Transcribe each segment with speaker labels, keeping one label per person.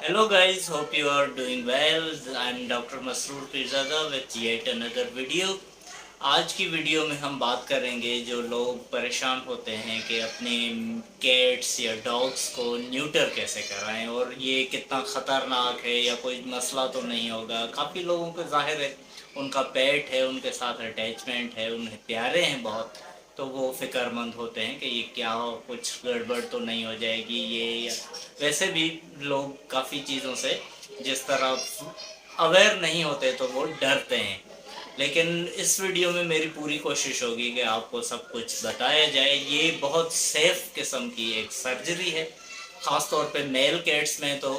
Speaker 1: Hello guys, hope you are doing well. I'm Dr. Masroor Pirzada with yet another video. आज की video में हम बात करेंगे जो लोग परेशान होते हैं कि अपने कैट्स या डॉग्स को न्यूटर कैसे कराएं और ये कितना ख़तरनाक है या कोई मसला तो नहीं होगा। काफ़ी लोगों को ज़ाहिर है उनका पेट है, उनके साथ अटैचमेंट है, उन्हें प्यारे हैं बहुत, तो वो फ़िक्रमंद होते हैं कि ये क्या हो, कुछ गड़बड़ तो नहीं हो जाएगी ये या वैसे भी लोग काफ़ी चीज़ों से जिस तरह अवेयर नहीं होते तो वो डरते हैं। लेकिन इस वीडियो में मेरी पूरी कोशिश होगी कि आपको सब कुछ बताया जाए। ये बहुत सेफ किस्म की एक सर्जरी है। ख़ास तौर पे मेल कैट्स में तो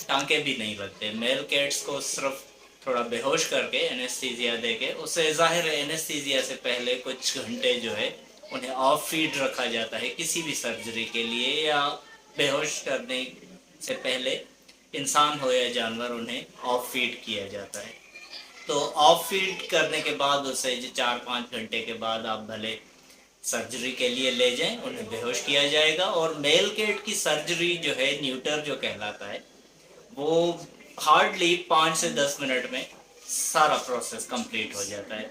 Speaker 1: टांके भी नहीं लगते। मेल कैट्स को सिर्फ थोड़ा बेहोश करके एनेस्थीसिया दे के, उससे ज़ाहिर है एनेस्थीसिया से पहले कुछ घंटे जो है उन्हें ऑफ फीड रखा जाता है किसी भी सर्जरी के लिए, या बेहोश करने से पहले इंसान हो या जानवर उन्हें ऑफ फीड किया जाता है। तो ऑफ फीड करने के बाद उसे 4-5 घंटे के बाद आप भले सर्जरी के लिए ले जाएं, उन्हें बेहोश किया जाएगा। और मेल कैट की सर्जरी जो है, न्यूटर जो कहलाता है, वो हार्डली 5 से 10 मिनट में सारा प्रोसेस कंप्लीट हो जाता है।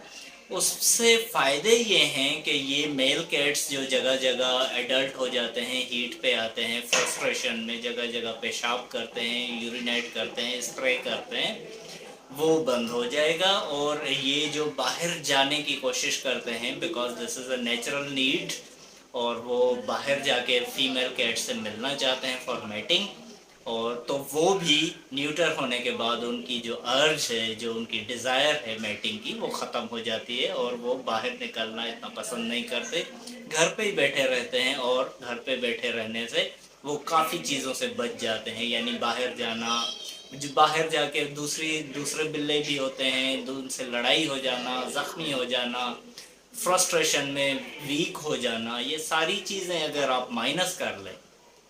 Speaker 1: उससे फ़ायदे ये हैं कि ये मेल कैट्स जो जगह जगह एडल्ट हो जाते हैं, हीट पे आते हैं, फ्रस्ट्रेशन में जगह जगह पेशाब करते हैं, यूरिनेट करते हैं, स्प्रे करते हैं, वो बंद हो जाएगा। और ये जो बाहर जाने की कोशिश करते हैं, because this is a natural need, और वो बाहर जाके फीमेल कैट से मिलना चाहते हैं फॉर मेटिंग, और तो वो भी न्यूटर होने के बाद उनकी जो अर्ज है, जो उनकी डिज़ायर है मेटिंग की, वो ख़त्म हो जाती है और वो बाहर निकलना इतना पसंद नहीं करते, घर पे ही बैठे रहते हैं। और घर पे बैठे रहने से वो काफ़ी चीज़ों से बच जाते हैं, यानी बाहर जाना, जो बाहर जाके दूसरे बिल्ले भी होते हैं, उनसे लड़ाई हो जाना, ज़ख्मी हो जाना, फ्रस्ट्रेशन में वीक हो जाना, ये सारी चीज़ें अगर आप माइनस कर लें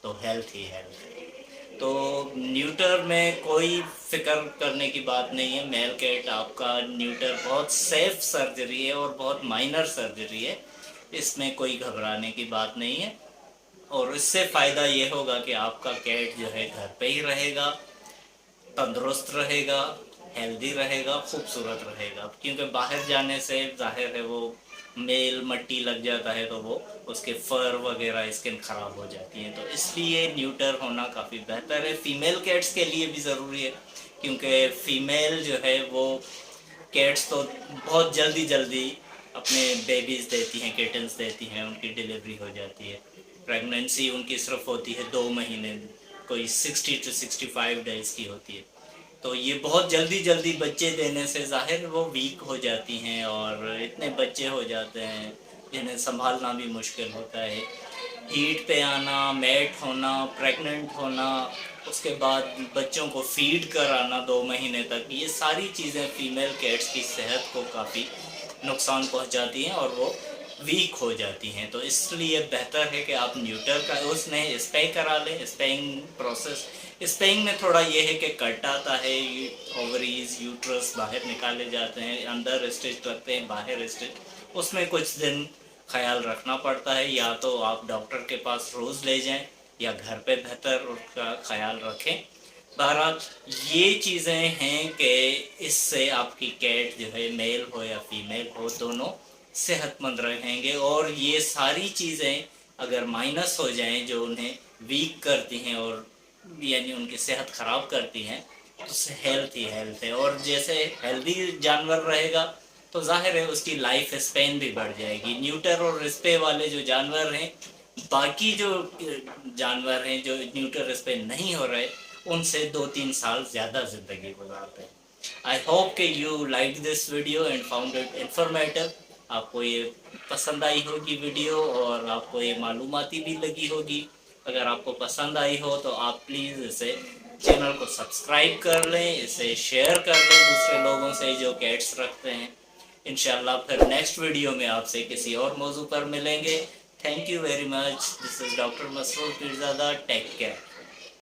Speaker 1: तो हेल्थ ही हेल्थ है। तो न्यूटर में कोई फिक्र करने की बात नहीं है। मेल कैट आपका न्यूटर बहुत सेफ सर्जरी है और बहुत माइनर सर्जरी है, इसमें कोई घबराने की बात नहीं है। और इससे फ़ायदा ये होगा कि आपका कैट जो है घर पे ही रहेगा, तंदुरुस्त रहेगा, हेल्दी रहेगा, खूबसूरत रहेगा। क्योंकि बाहर जाने से ज़ाहिर है वो मेल मट्टी लग जाता है तो वो उसके फर वगैरह स्किन ख़राब हो जाती है, तो इसलिए न्यूटर होना काफ़ी बेहतर है। फ़ीमेल कैट्स के लिए भी ज़रूरी है, क्योंकि फ़ीमेल जो है वो कैट्स तो बहुत जल्दी अपने बेबीज़ देती हैं, किटन्स देती हैं, उनकी डिलीवरी हो जाती है। प्रेगनेंसी उनकी सिर्फ होती है 2 महीने, कोई 60 to 65 डेज़ की होती है। तो ये बहुत जल्दी बच्चे देने से ज़ाहिर वो वीक हो जाती हैं, और इतने बच्चे हो जाते हैं जिन्हें संभालना भी मुश्किल होता है। हीट पे आना, मेट होना, प्रेग्नेंट होना, उसके बाद बच्चों को फीड कराना 2 महीने तक, ये सारी चीज़ें फ़ीमेल कैट्स की सेहत को काफ़ी नुकसान पहुंचाती हैं और वो वीक हो जाती हैं। तो इसलिए बेहतर है कि आप न्यूटर का उसने स्पे करा लें। स्पेइंग प्रोसेस, स्पेइंग में थोड़ा ये है कि कट आता है, ओवरीज यूट्रस बाहर निकाले जाते हैं, अंदर स्टिच करते हैं, बाहर स्टिच, उसमें कुछ दिन ख्याल रखना पड़ता है। या तो आप डॉक्टर के पास रोज़ ले जाएं या घर पे बेहतर उसका ख्याल रखें। बहरहाल ये चीज़ें हैं कि इससे आपकी कैट जो है, मेल हो या फीमेल हो, दोनों सेहतमंद रहेंगे। और ये सारी चीज़ें अगर माइनस हो जाएं जो उन्हें वीक करती हैं और यानी उनकी सेहत ख़राब करती हैं, तो हेल्थ ही हेल्थ है। और जैसे हेल्दी जानवर रहेगा तो जाहिर है उसकी लाइफ स्पेन भी बढ़ जाएगी। न्यूटर और स्पे वाले जो जानवर हैं, बाकी जो जानवर हैं जो न्यूटर स्पे नहीं हो रहे, उनसे 2-3 साल ज़्यादा ज़िंदगी गुजारते हैं। आई होप कि you like this video and found it informative. आपको ये पसंद आई होगी वीडियो और आपको ये मालूमाती भी लगी होगी। अगर आपको पसंद आई हो तो आप प्लीज़ इसे चैनल को सब्सक्राइब कर लें, इसे शेयर कर लें दूसरे लोगों से जो कैट्स रखते हैं। इंशाल्लाह फिर नेक्स्ट वीडियो में आपसे किसी और मौजू पर मिलेंगे। Thank you very much. This is doctor Masroor Pirzada. Take care.